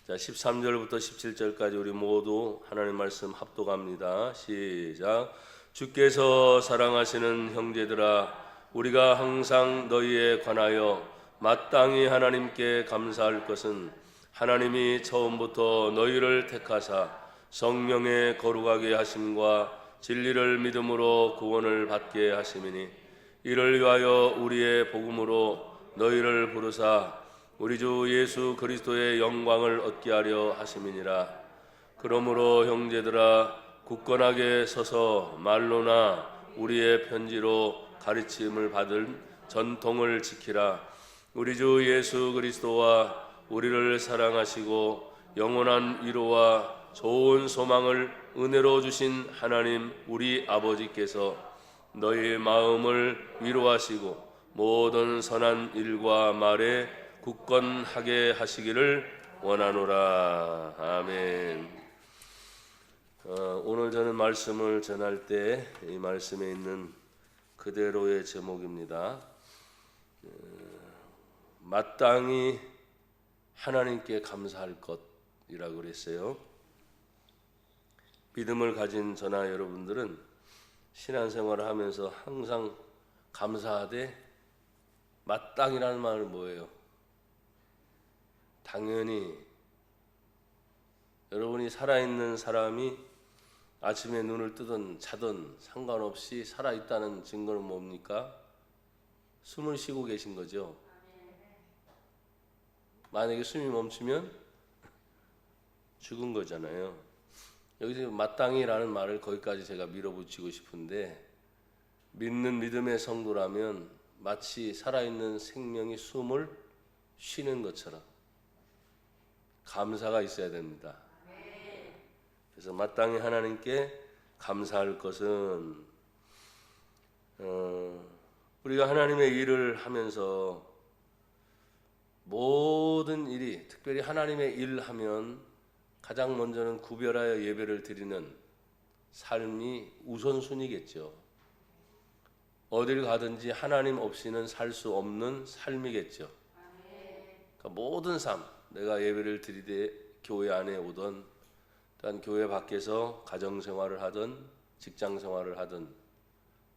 자, 13절부터 17절까지 우리 모두 하나님 말씀 합독합니다. 시작. 주께서 사랑하시는 형제들아, 우리가 항상 너희에 관하여 마땅히 하나님께 감사할 것은 하나님이 처음부터 너희를 택하사 성령의 거룩하게 하심과 진리를 믿음으로 구원을 받게 하심이니, 이를 위하여 우리의 복음으로 너희를 부르사 우리 주 예수 그리스도의 영광을 얻게 하려 하심이니라. 그러므로 형제들아, 굳건하게 서서 말로나 우리의 편지로 가르침을 받은 전통을 지키라. 우리 주 예수 그리스도와 우리를 사랑하시고 영원한 위로와 좋은 소망을 은혜로 주신 하나님 우리 아버지께서 너희 마음을 위로하시고 모든 선한 일과 말에 굳건하게 하시기를 원하노라. 아멘. 오늘 저는 말씀을 전할 때 이 말씀에 있는 그대로의 제목입니다. 마땅히 하나님께 감사할 것이라고 그랬어요. 믿음을 가진 저나 여러분들은 신앙생활을 하면서 항상 감사하되, 마땅이라는 말은 뭐예요? 당연히 여러분이 살아있는 사람이 아침에 눈을 뜨든 자든 상관없이 살아있다는 증거는 뭡니까? 숨을 쉬고 계신 거죠. 만약에 숨이 멈추면 죽은 거잖아요. 여기서 마땅히라는 말을 거기까지 제가 밀어붙이고 싶은데, 믿는 믿음의 성도라면 마치 살아있는 생명이 숨을 쉬는 것처럼 감사가 있어야 됩니다. 그래서 마땅히 하나님께 감사할 것은, 우리가 하나님의 일을 하면서 모든 일이, 특별히 하나님의 일 하면 가장 먼저는 구별하여 예배를 드리는 삶이 우선순위겠죠. 어딜 가든지 하나님 없이는 살 수 없는 삶이겠죠. 그러니까 모든 삶, 내가 예배를 드리되 교회 안에 오던, 또한 교회 밖에서 가정생활을 하든 직장생활을 하든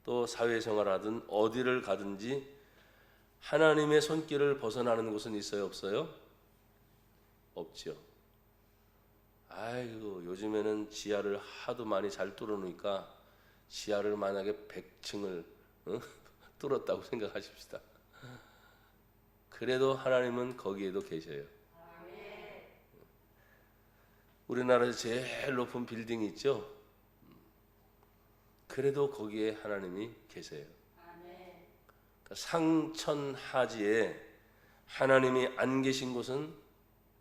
또 사회생활을 하든 어디를 가든지 하나님의 손길을 벗어나는 곳은 있어요, 없어요? 없죠. 아이고, 요즘에는 지하를 하도 많이 잘 뚫어놓으니까 지하를 만약에 100층을 뚫었다고 생각하십시다. 그래도 하나님은 거기에도 계셔요. 우리나라에서 제일 높은 빌딩이 있죠? 그래도 거기에 하나님이 계세요. 그러니까 상천하지에 하나님이 안 계신 곳은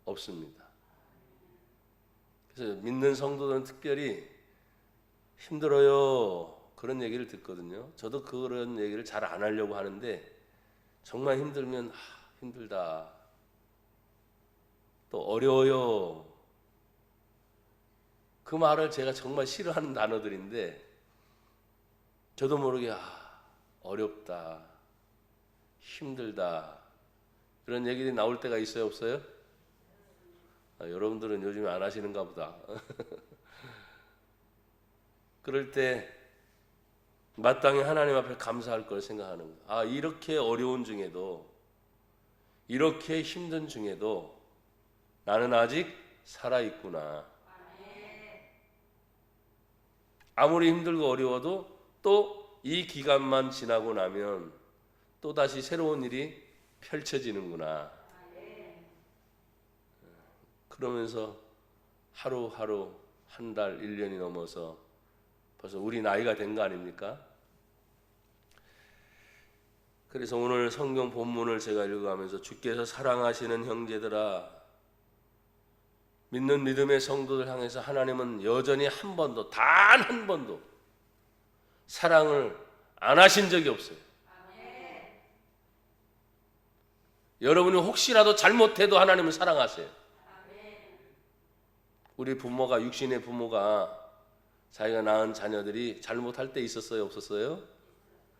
없습니다. 그래서 믿는 성도들은 특별히 힘들어요, 그런 얘기를 듣거든요. 저도 그런 얘기를 잘 안 하려고 하는데, 정말 힘들면 힘들다, 또 어려워요, 그 말을 제가 정말 싫어하는 단어들인데, 저도 모르게 어렵다, 힘들다, 그런 얘기들이 나올 때가 있어요, 없어요? 여러분들은 요즘에 안 하시는가 보다. 그럴 때 마땅히 하나님 앞에 감사할 걸 생각하는 거예요. 이렇게 어려운 중에도, 이렇게 힘든 중에도 나는 아직 살아있구나. 아무리 힘들고 어려워도 또 이 기간만 지나고 나면 또 다시 새로운 일이 펼쳐지는구나. 그러면서 하루하루, 한 달, 1년이 넘어서 벌써 우리 나이가 된 거 아닙니까? 그래서 오늘 성경 본문을 제가 읽어가면서, 주께서 사랑하시는 형제들아, 믿는 믿음의 성도들 향해서 하나님은 여전히 한 번도, 단 한 번도 사랑을 안 하신 적이 없어요. 여러분이 혹시라도 잘못해도 하나님은 사랑하세요. 우리 부모가, 육신의 부모가 자기가 낳은 자녀들이 잘못할 때 있었어요, 없었어요?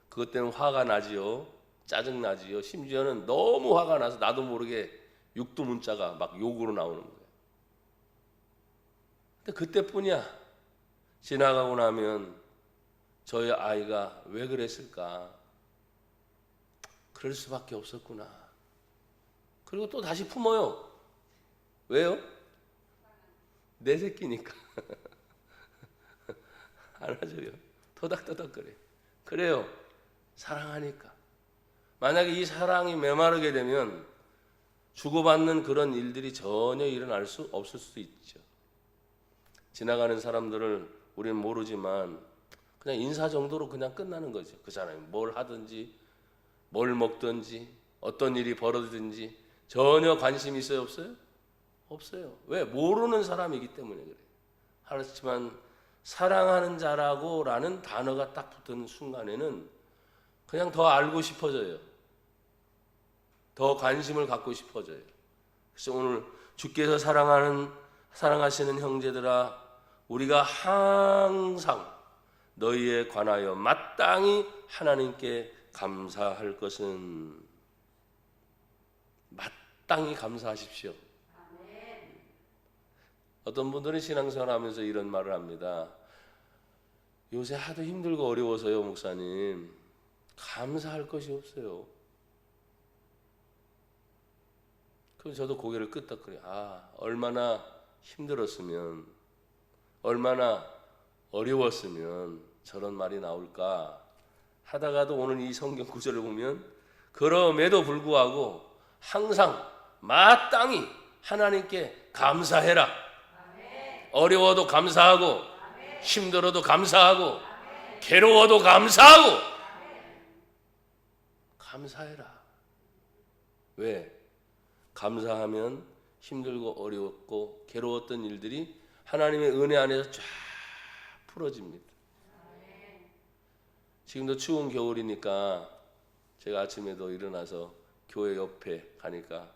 그것 때문에 화가 나지요, 짜증 나지요. 심지어는 너무 화가 나서 나도 모르게 육두 문자가 막 욕으로 나오는 거예요. 근데 그때뿐이야. 지나가고 나면 저희 아이가 왜 그랬을까? 그럴 수밖에 없었구나. 그리고 또 다시 품어요. 왜요? 내 새끼니까. 안아줘요. 토닥토닥거려. 그래요. 사랑하니까. 만약에 이 사랑이 메마르게 되면 주고받는 그런 일들이 전혀 일어날 수 없을 수도 있죠. 지나가는 사람들을 우리는 모르지만 그냥 인사 정도로 그냥 끝나는 거죠. 그 사람이 뭘 하든지 뭘 먹든지 어떤 일이 벌어지든지 전혀 관심이 있어요? 없어요? 없어요. 왜? 모르는 사람이기 때문에 그래요. 그렇지만 사랑하는 자라고 라는 단어가 딱 붙은 순간에는 그냥 더 알고 싶어져요. 더 관심을 갖고 싶어져요. 그래서 오늘 주께서 사랑하시는 형제들아, 우리가 항상 너희에 관하여 마땅히 하나님께 감사할 것은 마땅히 감사하십시오. 어떤 분들은 신앙생활하면서 이런 말을 합니다. 요새 하도 힘들고 어려워서요, 목사님. 감사할 것이 없어요. 그럼 저도 고개를 끄덕거려요. 얼마나 힘들었으면, 얼마나 어려웠으면 저런 말이 나올까 하다가도 오늘 이 성경 구절을 보면 그럼에도 불구하고 항상 마땅히 하나님께 감사해라. 어려워도 감사하고, 힘들어도 감사하고, 괴로워도 감사하고, 감사해라. 왜? 감사하면 힘들고 어려웠고 괴로웠던 일들이 하나님의 은혜 안에서 쫙 풀어집니다. 지금도 추운 겨울이니까 제가 아침에도 일어나서 교회 옆에 가니까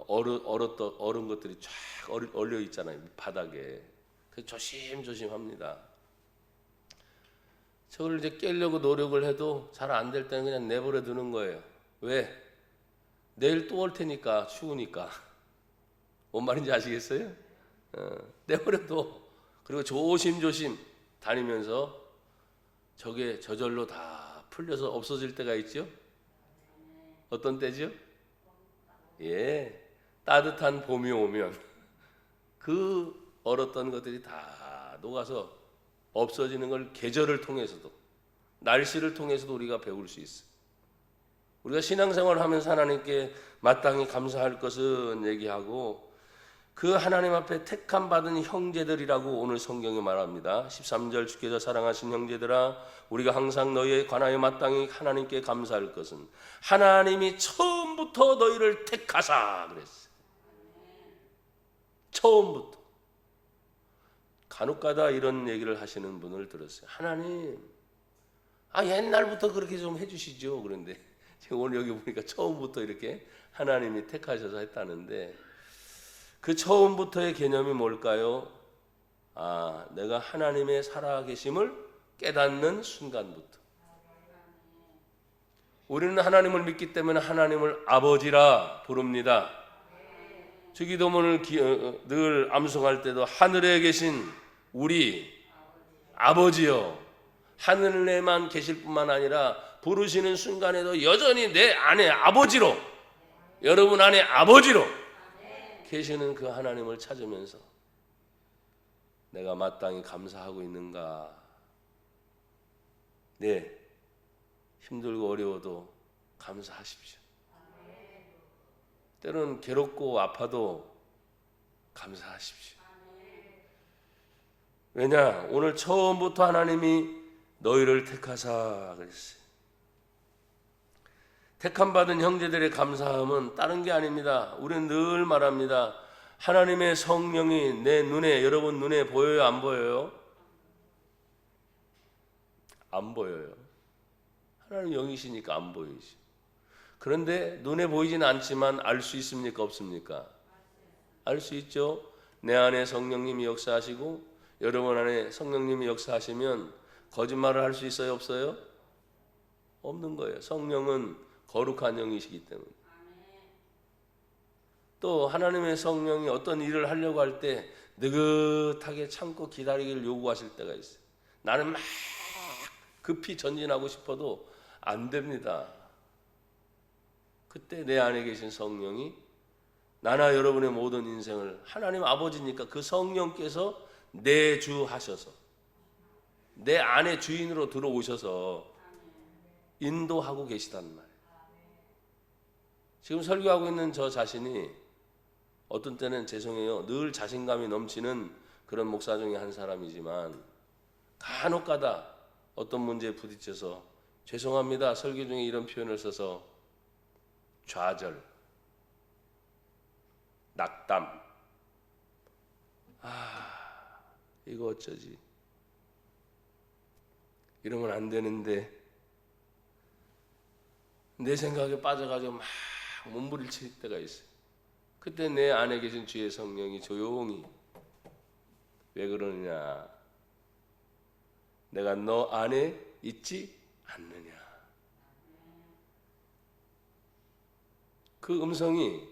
얼은 것들이 쫙 얼려 있잖아요, 바닥에. 그래서 조심조심 합니다. 저걸 이제 깨려고 노력을 해도 잘 안 될 때는 그냥 내버려 두는 거예요. 왜? 내일 또 올 테니까, 추우니까. 뭔 말인지 아시겠어요? 내버려둬. 그리고 조심조심 다니면서 저게 저절로 다 풀려서 없어질 때가 있죠? 어떤 때죠? 예, 따뜻한 봄이 오면 그 얼었던 것들이 다 녹아서 없어지는 걸 계절을 통해서도, 날씨를 통해서도 우리가 배울 수 있어요. 우리가 신앙생활을 하면서 하나님께 마땅히 감사할 것은 얘기하고, 그 하나님 앞에 택함 받은 형제들이라고 오늘 성경이 말합니다. 13절, 주께서 사랑하신 형제들아, 우리가 항상 너희에 관하여 마땅히 하나님께 감사할 것은 하나님이 처음부터 너희를 택하사 그랬어요. 처음부터. 간혹가다 이런 얘기를 하시는 분을 들었어요. 하나님, 옛날부터 그렇게 좀 해주시죠. 그런데 제가 오늘 여기 보니까 처음부터 이렇게 하나님이 택하셔서 했다는데, 그 처음부터의 개념이 뭘까요? 내가 하나님의 살아계심을 깨닫는 순간부터. 우리는 하나님을 믿기 때문에 하나님을 아버지라 부릅니다. 주기도문을 늘 암송할 때도 하늘에 계신 우리 아버지요, 하늘에만 계실 뿐만 아니라 부르시는 순간에도 여전히 내 안에 아버지로, 여러분 안에 아버지로 계시는 그 하나님을 찾으면서 내가 마땅히 감사하고 있는가? 네, 힘들고 어려워도 감사하십시오. 때로는 괴롭고 아파도 감사하십시오. 왜냐? 오늘 처음부터 하나님이 너희를 택하사 그랬어요. 택함받은 형제들의 감사함은 다른 게 아닙니다. 우리는 늘 말합니다. 하나님의 성령이 내 눈에, 여러분 눈에 보여요? 안 보여요? 안 보여요. 하나님 영이시니까 안 보이죠. 그런데 눈에 보이지는 않지만 알 수 있습니까? 없습니까? 알 수 있죠. 내 안에 성령님이 역사하시고 여러분 안에 성령님이 역사하시면 거짓말을 할 수 있어요? 없어요? 없는 거예요. 성령은 거룩한 영이시기 때문에. 또 하나님의 성령이 어떤 일을 하려고 할 때 느긋하게 참고 기다리기를 요구하실 때가 있어요. 나는 막 급히 전진하고 싶어도 안 됩니다. 그때 내 안에 계신 성령이 나나 여러분의 모든 인생을 하나님 아버지니까 그 성령께서 내주하셔서 내 안에 주인으로 들어오셔서 인도하고 계시단 말이에요. 지금 설교하고 있는 저 자신이 어떤 때는 죄송해요. 늘 자신감이 넘치는 그런 목사 중에 한 사람이지만 간혹가다 어떤 문제에 부딪혀서 죄송합니다. 설교 중에 이런 표현을 써서 좌절, 낙담, 이거 어쩌지? 이러면 안 되는데 내 생각에 빠져가지고 막 몸부림칠 때가 있어요. 그때 내 안에 계신 주의 성령이 조용히 왜 그러느냐? 내가 너 안에 있지 않느냐? 그 음성이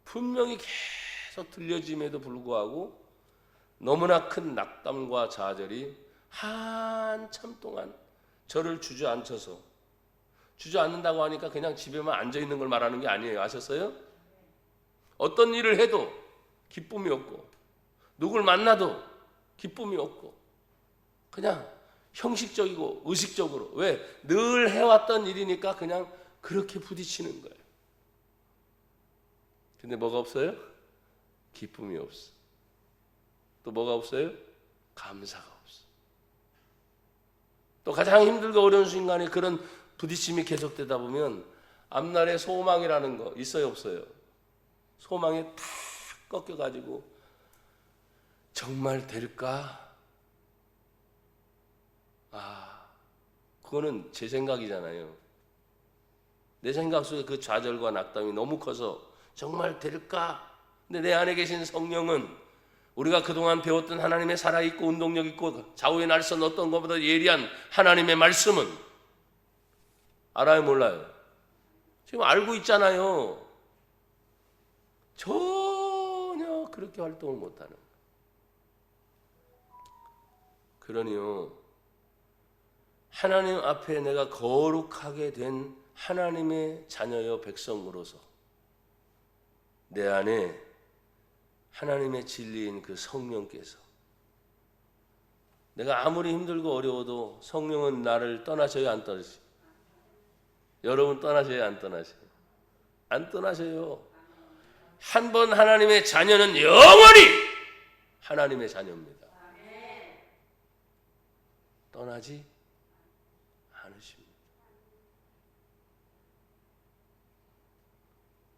분명히 계속 들려짐에도 불구하고 너무나 큰 낙담과 좌절이 한참 동안 저를 주저앉혀서, 주저앉는다고 하니까 그냥 집에만 앉아있는 걸 말하는 게 아니에요. 아셨어요? 어떤 일을 해도 기쁨이 없고 누굴 만나도 기쁨이 없고 그냥 형식적이고 의식적으로, 왜? 늘 해왔던 일이니까 그냥 그렇게 부딪히는 거예요. 근데 뭐가 없어요? 기쁨이 없어. 또 뭐가 없어요? 감사가 없어. 또 가장 힘들고 어려운 순간에 그런 부딪힘이 계속되다 보면 앞날에 소망이라는 거 있어요, 없어요? 소망이 탁 꺾여가지고 정말 될까? 그거는 제 생각이잖아요. 내 생각 속에 그 좌절과 낙담이 너무 커서 정말 될까? 근데 내 안에 계신 성령은 우리가 그동안 배웠던 하나님의 살아있고 운동력 있고 좌우의 날선 어떤 것보다 예리한 하나님의 말씀은 알아요, 몰라요? 지금 알고 있잖아요. 전혀 그렇게 활동을 못하는. 그러니요, 하나님 앞에 내가 거룩하게 된 하나님의 자녀여 백성으로서 내 안에 하나님의 진리인 그 성령께서, 내가 아무리 힘들고 어려워도 성령은 나를 떠나셔요, 안 떠나셔요? 여러분 떠나셔요, 안 떠나셔요? 안 떠나셔요. 한 번 하나님의 자녀는 영원히 하나님의 자녀입니다. 떠나지 않으십니다.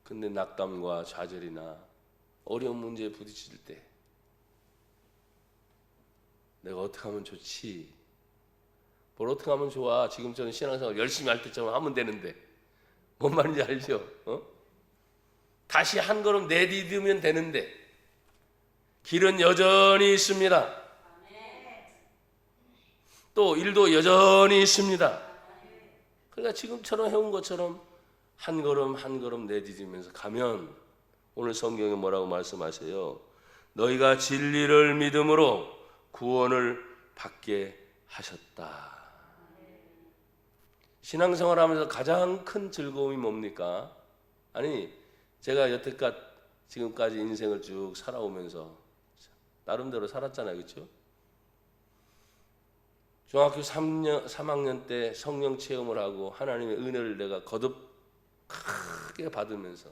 근데 낙담과 좌절이나 어려운 문제에 부딪힐 때 내가 어떻게 하면 좋지? 뭘 어떻게 하면 좋아? 지금처럼 신앙생활 열심히 할 때처럼 하면 되는데, 뭔 말인지 알죠? 다시 한 걸음 내디디면 되는데 길은 여전히 있습니다. 또 일도 여전히 있습니다. 그러니까 지금처럼 해온 것처럼 한 걸음 한 걸음 내디디면서 가면, 오늘 성경에 뭐라고 말씀하세요? 너희가 진리를 믿음으로 구원을 받게 하셨다. 신앙생활하면서 가장 큰 즐거움이 뭡니까? 아니, 제가 여태껏 지금까지 인생을 쭉 살아오면서 나름대로 살았잖아요, 그렇죠? 중학교 3학년 때 성령 체험을 하고 하나님의 은혜를 내가 거듭 크게 받으면서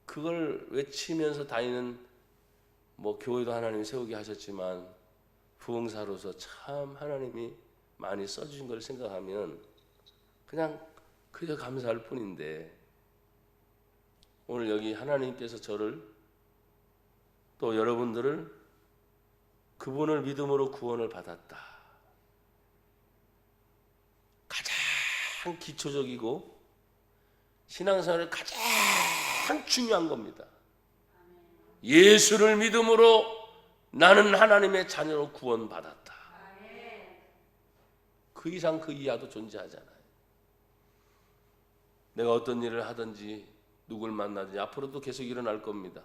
그걸 외치면서 다니는, 뭐 교회도 하나님이 세우게 하셨지만 부흥사로서 참 하나님이 많이 써주신 걸 생각하면 그냥 그저 감사할 뿐인데, 오늘 여기 하나님께서 저를 또 여러분들을 그분을 믿음으로 구원을 받았다. 가장 기초적이고 신앙생활에 가장 중요한 겁니다. 예수를 믿음으로 나는 하나님의 자녀로 구원받았다. 그 이상 그 이하도 존재하잖아요. 내가 어떤 일을 하든지 누굴 만나든지 앞으로도 계속 일어날 겁니다.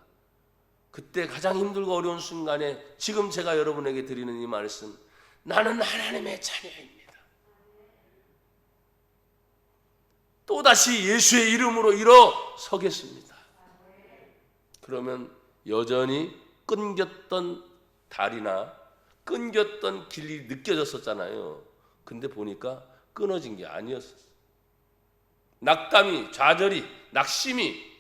그때 가장 힘들고 어려운 순간에 지금 제가 여러분에게 드리는 이 말씀, 나는 하나님의 자녀입니다. 또다시 예수의 이름으로 일어서겠습니다. 그러면 여전히 끊겼던 다리나 끊겼던 길이 느껴졌었잖아요. 근데 보니까 끊어진 게 아니었어요. 낙담이, 좌절이, 낙심이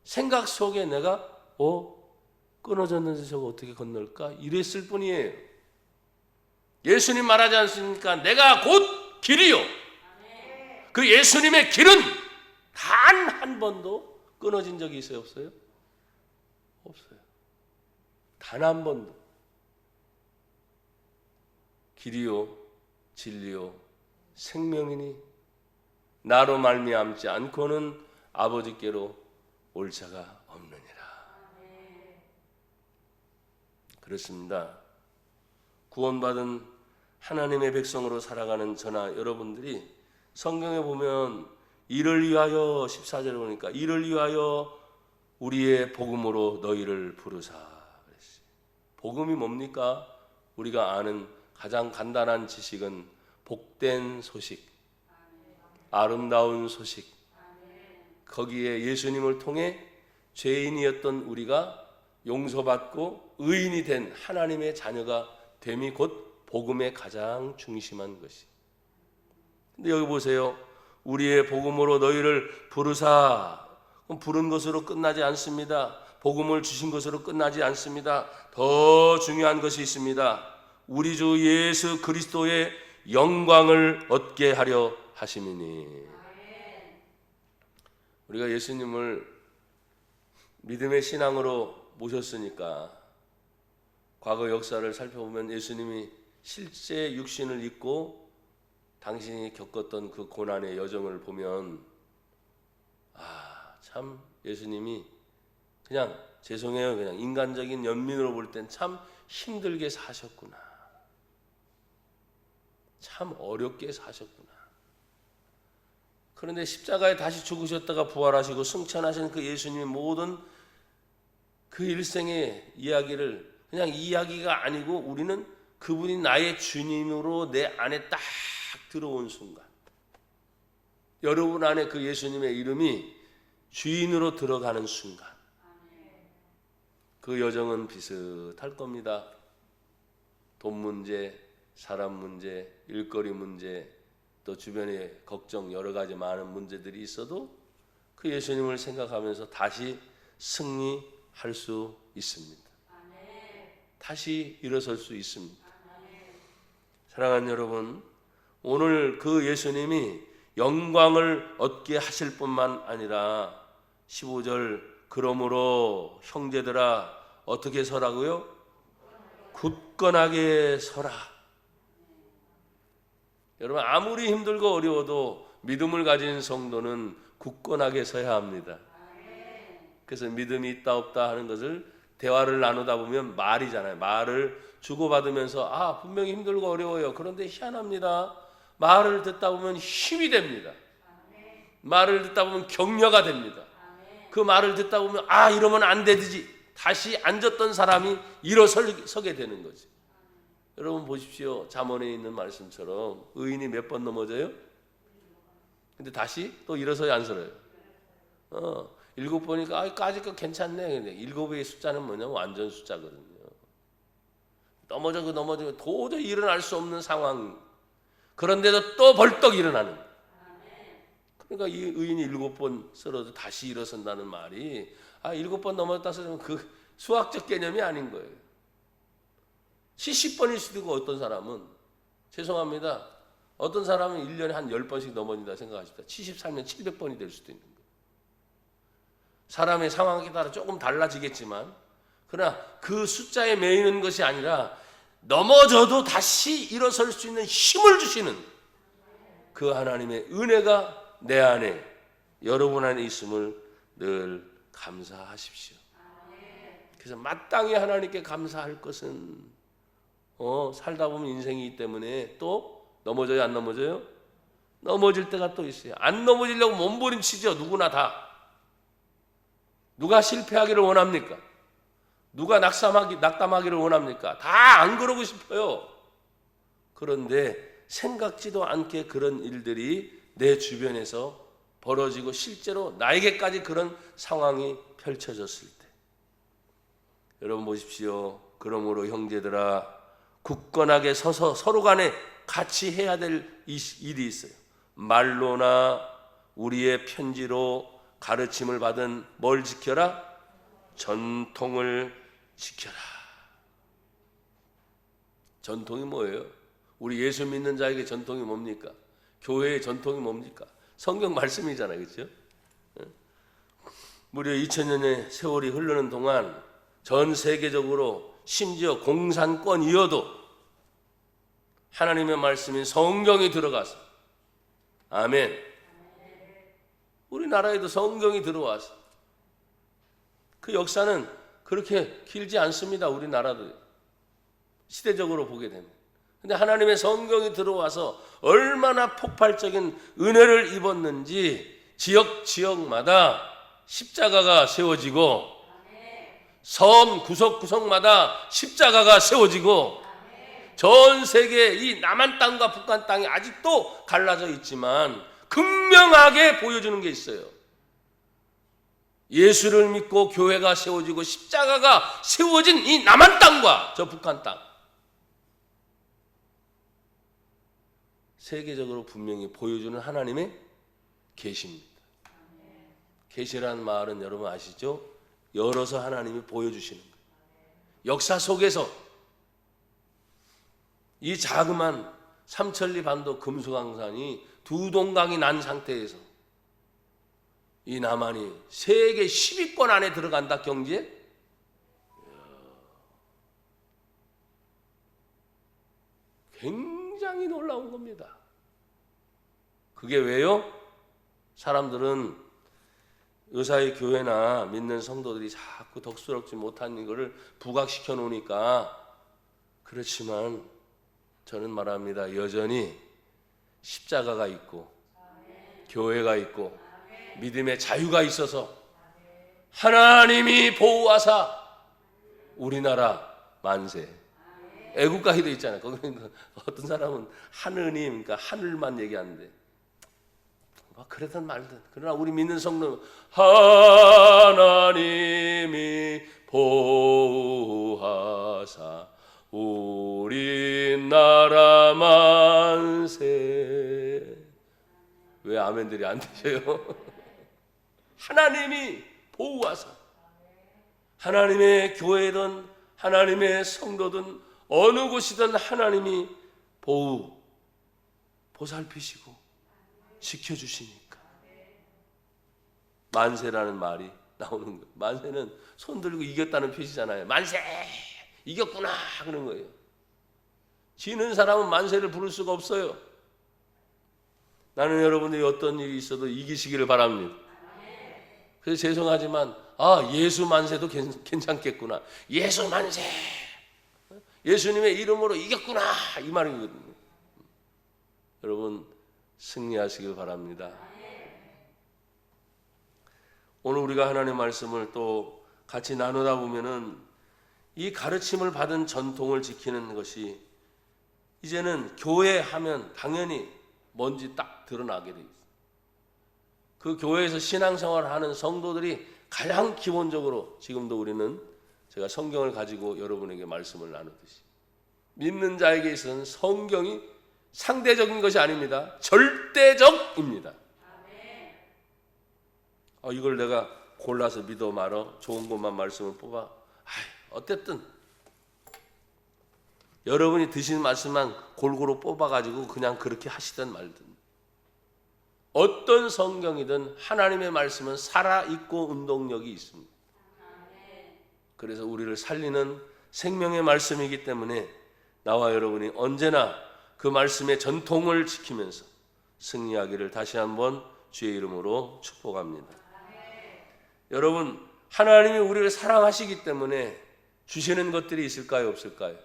생각 속에 내가 끊어졌는데 저거 어떻게 건널까? 이랬을 뿐이에요. 예수님 말하지 않습니까? 내가 곧 길이요. 그 예수님의 길은 단 한 번도 끊어진 적이 있어요? 없어요? 없어요. 단 한 번도. 길이요 진리요 생명이니 나로 말미암지 않고는 아버지께로 올 자가 없느니라. 그렇습니다. 구원받은 하나님의 백성으로 살아가는 저나 여러분들이 성경에 보면 이를 위하여 14절에 보니까 이를 위하여 우리의 복음으로 너희를 부르사 그랬어요. 복음이 뭡니까? 우리가 아는 가장 간단한 지식은 복된 소식, 아름다운 소식. 거기에 예수님을 통해 죄인이었던 우리가 용서받고 의인이 된 하나님의 자녀가 됨이 곧 복음의 가장 중심한 것이. 근데 여기 보세요. 우리의 복음으로 너희를 부르사. 부른 것으로 끝나지 않습니다. 복음을 주신 것으로 끝나지 않습니다. 더 중요한 것이 있습니다. 우리 주 예수 그리스도의 영광을 얻게 하려 하심이니. 우리가 예수님을 믿음의 신앙으로 모셨으니까 과거 역사를 살펴보면 예수님이 실제 육신을 입고 당신이 겪었던 그 고난의 여정을 보면 참 예수님이 그냥 죄송해요. 그냥 인간적인 연민으로 볼 땐 참 힘들게 사셨구나. 참 어렵게 사셨구나. 그런데 십자가에 다시 죽으셨다가 부활하시고 승천하신 그 예수님의 모든 그 일생의 이야기를 그냥 이야기가 아니고 우리는 그분이 나의 주님으로 내 안에 딱 들어온 순간, 여러분 안에 그 예수님의 이름이 주인으로 들어가는 순간, 그 여정은 비슷할 겁니다. 돈 문제, 사람 문제, 일거리 문제, 또 주변에 걱정 여러 가지 많은 문제들이 있어도 그 예수님을 생각하면서 다시 승리할 수 있습니다. 다시 일어설 수 있습니다. 사랑하는 여러분, 오늘 그 예수님이 영광을 얻게 하실 뿐만 아니라 15절 그러므로 형제들아 어떻게 서라고요? 굳건하게 서라. 여러분 아무리 힘들고 어려워도 믿음을 가진 성도는 굳건하게 서야 합니다. 그래서 믿음이 있다 없다 하는 것을 대화를 나누다 보면 말이잖아요. 말을 주고받으면서 분명히 힘들고 어려워요. 그런데 희한합니다. 말을 듣다 보면 힘이 됩니다. 말을 듣다 보면 격려가 됩니다. 그 말을 듣다 보면 이러면 안 되지. 다시 앉았던 사람이 일어서게 되는 거지. 여러분 보십시오. 잠언에 있는 말씀처럼 의인이 몇 번 넘어져요? 근데 다시 또 일어서야 안 서요. 7번이니까 까짓 괜찮네. 근데 7의 숫자는 뭐냐면 완전 숫자거든요. 넘어지고 도저히 일어날 수 없는 상황. 그런데도 또 벌떡 일어나는. 그러니까 이 의인이 7번 쓰러도 다시 일어선다는 말이 7번 넘어졌다 쓰면 그 수학적 개념이 아닌 거예요. 70번일 수도 있고 어떤 사람은 죄송합니다. 어떤 사람은 1년에 한 10번씩 넘어진다 생각하십시다. 73년 700번이 될 수도 있는 거예요. 사람의 상황에 따라 조금 달라지겠지만 그러나 그 숫자에 매이는 것이 아니라 넘어져도 다시 일어설 수 있는 힘을 주시는 그 하나님의 은혜가 내 안에 여러분 안에 있음을 늘 감사하십시오. 그래서 마땅히 하나님께 감사할 것은 살다 보면 인생이기 때문에 또 넘어져요 안 넘어져요? 넘어질 때가 또 있어요. 안 넘어지려고 몸부림치죠. 누구나 다. 누가 실패하기를 원합니까? 누가 낙담하기를 원합니까? 다 안 그러고 싶어요. 그런데 생각지도 않게 그런 일들이 내 주변에서 벌어지고 실제로 나에게까지 그런 상황이 펼쳐졌을 때, 여러분 보십시오. 그러므로 형제들아, 굳건하게 서서 서로 간에 같이 해야 될 일이 있어요. 말로나 우리의 편지로 가르침을 받은 뭘 지켜라? 전통을 지켜라. 전통이 뭐예요? 우리 예수 믿는 자에게 전통이 뭡니까? 교회의 전통이 뭡니까? 성경 말씀이잖아요. 그렇죠? 무려 2000년의 세월이 흐르는 동안 전 세계적으로 심지어 공산권이어도 하나님의 말씀인 성경이 들어가서, 아멘, 우리나라에도 성경이 들어와서, 그 역사는 그렇게 길지 않습니다. 우리나라도 시대적으로 보게 되면. 근데 하나님의 성경이 들어와서 얼마나 폭발적인 은혜를 입었는지 지역마다 십자가가 세워지고, 섬 구석구석마다 십자가가 세워지고, 전 세계 이 남한 땅과 북한 땅이 아직도 갈라져 있지만 극명하게 보여주는 게 있어요. 예수를 믿고 교회가 세워지고 십자가가 세워진 이 남한 땅과 저 북한 땅, 세계적으로 분명히 보여주는 하나님의 계시입니다. 계시라는 말은 여러분 아시죠? 열어서 하나님이 보여주시는 거예요. 역사 속에서 이 자그만 삼천리 반도 금수강산이 두 동강이 난 상태에서 이 남한이 세계 10위권 안에 들어간다. 경제? 굉장히 놀라운 겁니다. 그게 왜요? 사람들은 의사의 교회나 믿는 성도들이 자꾸 덕스럽지 못한 이거를 부각시켜 놓으니까. 그렇지만 저는 말합니다. 여전히 십자가가 있고 교회가 있고 믿음의 자유가 있어서 하나님이 보호하사 우리나라 만세. 애국가에도 있잖아요. 거기 어떤 사람은 하느님, 그러니까 하늘만 얘기하는데, 그러든 말든, 그러나 우리 믿는 성도는 하나님이 보호하사 우리나라 만세. 왜 아멘들이 안 되셔요? 하나님이 보호하사, 하나님의 교회든 하나님의 성도든 어느 곳이든 하나님이 보살피시고 지켜주시니까 만세라는 말이 나오는 거예요. 만세는 손 들고 이겼다는 표시잖아요. 만세! 이겼구나! 그런 거예요. 지는 사람은 만세를 부를 수가 없어요. 나는 여러분들이 어떤 일이 있어도 이기시기를 바랍니다. 그래서 죄송하지만 예수 만세도 괜찮겠구나. 예수 만세! 예수님의 이름으로 이겼구나! 이 말이거든요. 여러분 승리하시길 바랍니다. 오늘 우리가 하나님의 말씀을 또 같이 나누다 보면은 이 가르침을 받은 전통을 지키는 것이 이제는 교회 하면 당연히 뭔지 딱 드러나게 돼 있어요. 그 교회에서 신앙생활을 하는 성도들이 가장 기본적으로 지금도 우리는 제가 성경을 가지고 여러분에게 말씀을 나누듯이 믿는 자에게 있어서는 성경이 상대적인 것이 아닙니다. 절대적입니다. 이걸 내가 골라서 믿어 말어 좋은 것만 말씀을 뽑아. 어쨌든 여러분이 드신 말씀만 골고루 뽑아가지고 그냥 그렇게 하시든 말든, 어떤 성경이든 하나님의 말씀은 살아있고 운동력이 있습니다. 그래서 우리를 살리는 생명의 말씀이기 때문에 나와 여러분이 언제나 그 말씀의 전통을 지키면서 승리하기를 다시 한번 주의 이름으로 축복합니다. 여러분, 하나님이 우리를 사랑하시기 때문에 주시는 것들이 있을까요, 없을까요?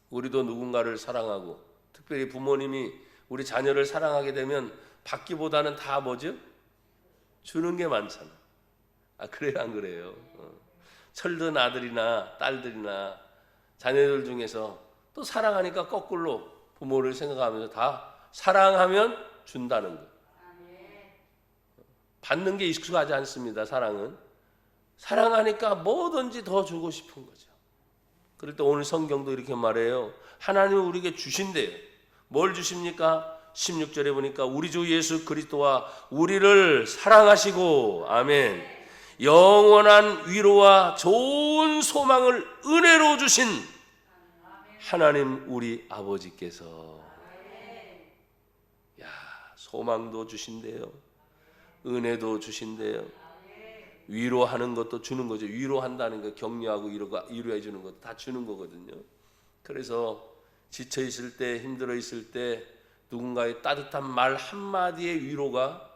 우리도 누군가를 사랑하고, 특별히 부모님이 우리 자녀를 사랑하게 되면 받기보다는 다 뭐죠? 주는 게 많잖아. 그래요, 안 그래요? 철든 아들이나 딸들이나 자녀들 중에서 또 사랑하니까 거꾸로 부모를 생각하면서 다 사랑하면 준다는 거. 받는 게 익숙하지 않습니다. 사랑은. 사랑하니까 뭐든지 더 주고 싶은 거죠. 그럴 때 오늘 성경도 이렇게 말해요. 하나님은 우리에게 주신대요. 뭘 주십니까? 16절에 보니까 우리 주 예수 그리스도와 우리를 사랑하시고 아멘. 영원한 위로와 좋은 소망을 은혜로 주신 하나님 우리 아버지께서 소망도 주신대요. 은혜도 주신대요. 위로하는 것도 주는 거죠. 위로한다는 거 격려하고 위로해 주는 것도 다 주는 거거든요. 그래서 지쳐 있을 때 힘들어 있을 때 누군가의 따뜻한 말 한마디의 위로가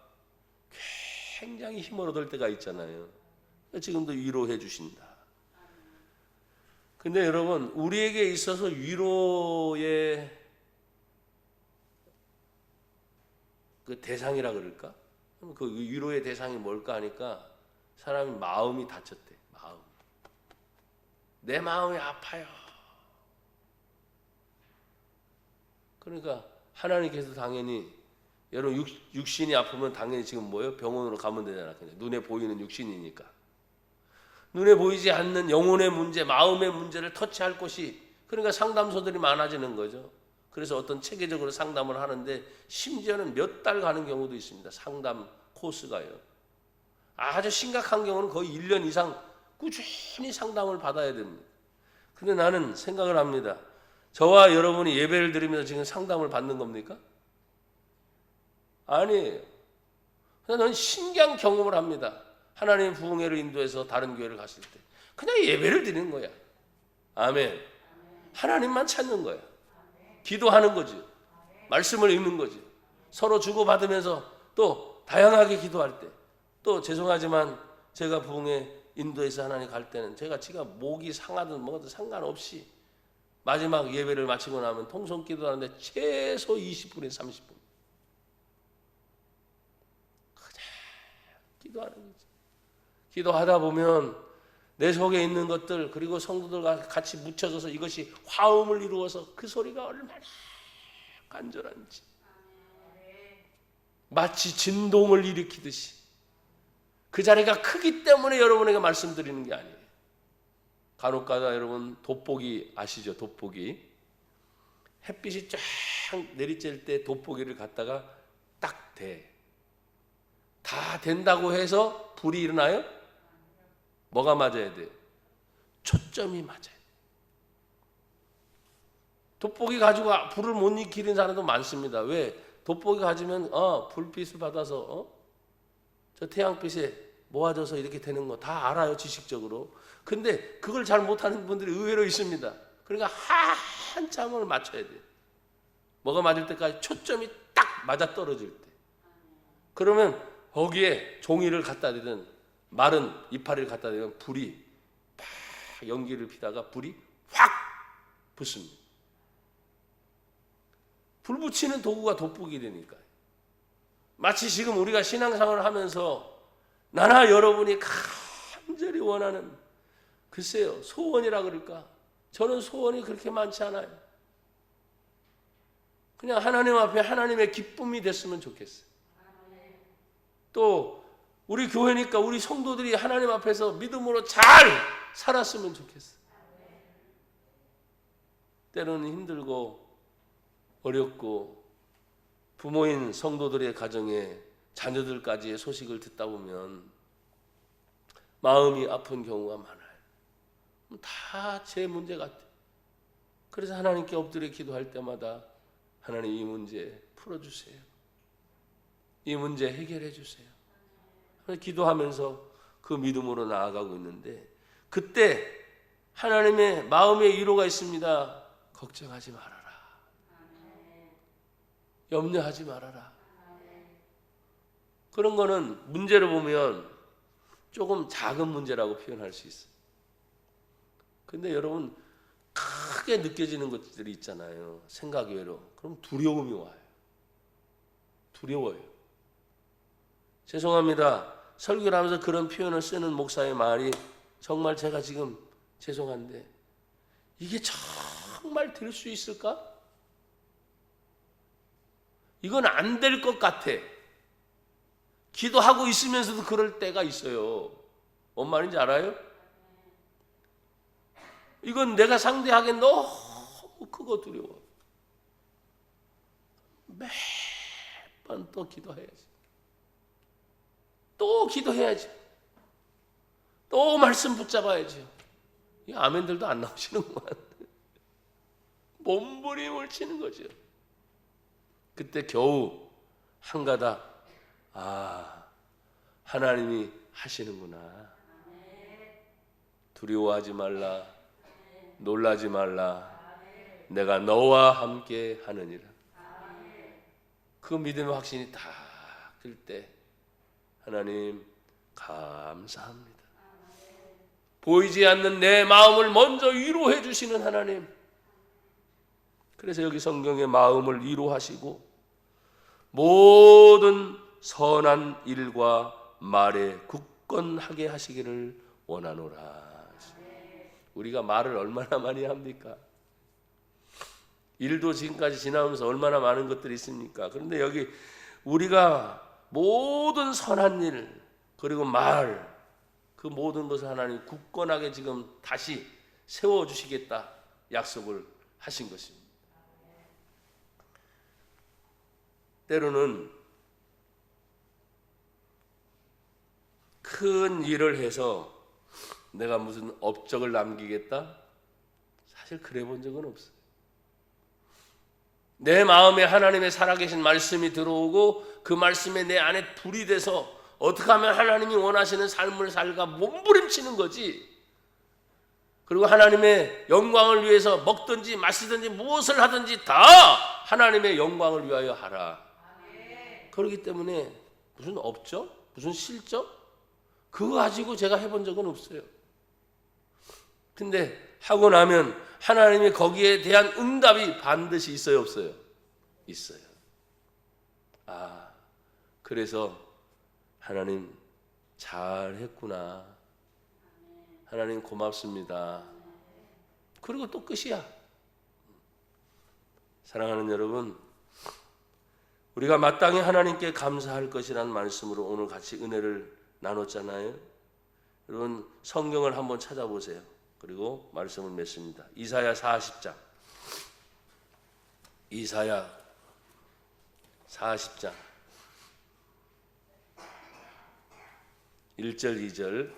굉장히 힘을 얻을 때가 있잖아요. 지금도 위로해 주신다. 근데 여러분 우리에게 있어서 위로의 그 대상이라 그럴까? 그 위로의 대상이 뭘까 하니까 사람이 마음이 다쳤대. 마음. 내 마음이 아파요. 그러니까 하나님께서 당연히 여러분 육신이 아프면 당연히 지금 뭐예요? 병원으로 가면 되잖아. 눈에 보이는 육신이니까. 눈에 보이지 않는 영혼의 문제, 마음의 문제를 터치할 곳이 그러니까 상담소들이 많아지는 거죠. 그래서 어떤 체계적으로 상담을 하는데 심지어는 몇 달 가는 경우도 있습니다. 상담 코스가요. 아주 심각한 경우는 거의 1년 이상 꾸준히 상담을 받아야 됩니다. 근데 나는 생각을 합니다. 저와 여러분이 예배를 드리면서 지금 상담을 받는 겁니까? 아니에요. 그냥 저는 신기한 경험을 합니다. 하나님 부흥회를 인도해서 다른 교회를 갔을 때 그냥 예배를 드리는 거야. 아멘. 하나님만 찾는 거야. 기도하는 거지. 말씀을 읽는 거지. 서로 주고받으면서 또 다양하게 기도할 때 또 죄송하지만 제가 부흥회 인도에서 하나님 갈 때는 제가 목이 상하든 뭐든 상관없이 마지막 예배를 마치고 나면 통성 기도하는데 최소 20분에서 30분 그냥 기도하는 거지. 기도하다 보면 내 속에 있는 것들 그리고 성도들과 같이 묻혀져서 이것이 화음을 이루어서 그 소리가 얼마나 간절한지 마치 진동을 일으키듯이 그 자리가 크기 때문에 여러분에게 말씀드리는 게 아니에요. 간혹가다 여러분 돋보기 아시죠? 돋보기 햇빛이 쫙 내리쬐을 때 돋보기를 갖다가 딱 대. 다 된다고 해서 불이 일어나요? 뭐가 맞아야 돼요? 초점이 맞아야 돼요. 돋보기 가지고 불을 못 익히는 사람도 많습니다. 왜? 돋보기 가지면 불빛을 받아서 저 태양빛에 모아져서 이렇게 되는 거 다 알아요. 지식적으로. 근데 그걸 잘 못하는 분들이 의외로 있습니다. 그러니까 한참을 맞춰야 돼요. 뭐가 맞을 때까지 초점이 딱 맞아떨어질 때. 그러면 거기에 종이를 갖다 대든 마른 이파리를 갖다 대면 불이 팍 연기를 피다가 불이 확 붙습니다. 불 붙이는 도구가 돋보기라니까요. 마치 지금 우리가 신앙생활을 하면서 나나 여러분이 간절히 원하는 글쎄요 소원이라 그럴까? 저는 소원이 그렇게 많지 않아요. 그냥 하나님 앞에 하나님의 기쁨이 됐으면 좋겠어요. 또 우리 교회니까 우리 성도들이 하나님 앞에서 믿음으로 잘 살았으면 좋겠어요. 때로는 힘들고 어렵고 부모인 성도들의 가정에 자녀들까지의 소식을 듣다 보면 마음이 아픈 경우가 많아요. 다 제 문제 같아요. 그래서 하나님께 엎드려 기도할 때마다 하나님 이 문제 풀어주세요. 이 문제 해결해 주세요. 기도하면서 그 믿음으로 나아가고 있는데 그때 하나님의 마음의 위로가 있습니다. 걱정하지 말아라. 염려하지 말아라. 그런 거는 문제를 보면 조금 작은 문제라고 표현할 수 있어요. 근데 여러분 크게 느껴지는 것들이 있잖아요. 생각 외로. 그럼 두려움이 와요. 두려워요. 죄송합니다. 설교를 하면서 그런 표현을 쓰는 목사의 말이 정말 제가 지금 죄송한데 이게 정말 될 수 있을까? 이건 안 될 것 같아. 기도하고 있으면서도 그럴 때가 있어요. 뭔 말인지 알아요? 이건 내가 상대하기엔 너무 크고 두려워. 매번 또 기도해야지. 또 기도해야지. 또 말씀 붙잡아야지. 이 아멘들도 안 나오시는구만. 몸부림을 치는 거죠. 그때 겨우 한가닥 하나님이 하시는구나. 두려워하지 말라. 놀라지 말라. 내가 너와 함께 하느니라. 그 믿음의 확신이 딱 들 때 하나님 감사합니다. 보이지 않는 내 마음을 먼저 위로해 주시는 하나님. 그래서 여기 성경의 마음을 위로하시고 모든 선한 일과 말에 굳건하게 하시기를 원하노라. 우리가 말을 얼마나 많이 합니까? 일도 지금까지 지나오면서 얼마나 많은 것들이 있습니까? 그런데 여기 우리가 모든 선한 일 그리고 말 그 모든 것을 하나님 굳건하게 지금 다시 세워주시겠다 약속을 하신 것입니다. 때로는 큰 일을 해서 내가 무슨 업적을 남기겠다? 사실 그래 본 적은 없어요. 내 마음에 하나님의 살아계신 말씀이 들어오고 그 말씀에 내 안에 불이 돼서 어떻게 하면 하나님이 원하시는 삶을 살까 몸부림치는 거지. 그리고 하나님의 영광을 위해서 먹든지 마시든지 무엇을 하든지 다 하나님의 영광을 위하여 하라. 그렇기 때문에 무슨 업적? 무슨 실적? 그거 가지고 제가 해본 적은 없어요. 근데 하고 나면 하나님이 거기에 대한 응답이 반드시 있어요, 없어요? 있어요. 그래서 하나님 잘했구나. 하나님 고맙습니다. 그리고 또 끝이야. 사랑하는 여러분, 우리가 마땅히 하나님께 감사할 것이라는 말씀으로 오늘 같이 은혜를 나눴잖아요. 여러분 성경을 한번 찾아보세요. 그리고 말씀을 맺습니다. 이사야 40장. 이사야 40장 1절 2절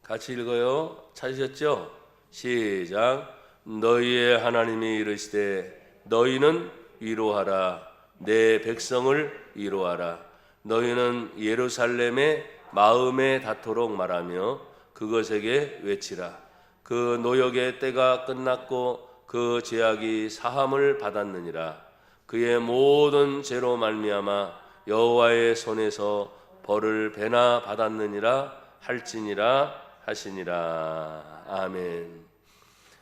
같이 읽어요. 찾으셨죠? 시작. 너희의 하나님이 이르시되 너희는 위로하라. 내 백성을 위로하라. 너희는 예루살렘의 마음에 닿도록 말하며 그것에게 외치라. 그 노역의 때가 끝났고 그 죄악이 사함을 받았느니라. 그의 모든 죄로 말미암아 여호와의 손에서 벌을 배나 받았느니라 할지니라 하시니라. 아멘.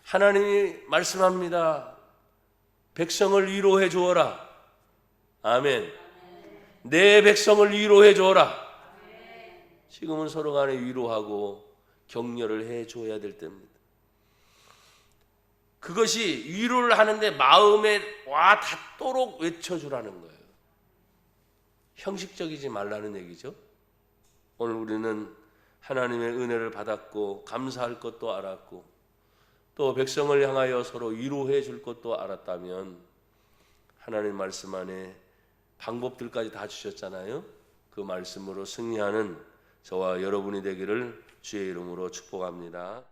하나님이 말씀합니다. 백성을 위로해 주어라. 아멘. 내 백성을 위로해 주어라. 지금은 서로 간에 위로하고 격려를 해 줘야 될 때입니다. 그것이 위로를 하는데 마음에 와 닿도록 외쳐주라는 거예요. 형식적이지 말라는 얘기죠. 오늘 우리는 하나님의 은혜를 받았고 감사할 것도 알았고 또 백성을 향하여 서로 위로해 줄 것도 알았다면 하나님 말씀 안에 방법들까지 다 주셨잖아요. 그 말씀으로 승리하는 저와 여러분이 되기를 주의 이름으로 축복합니다.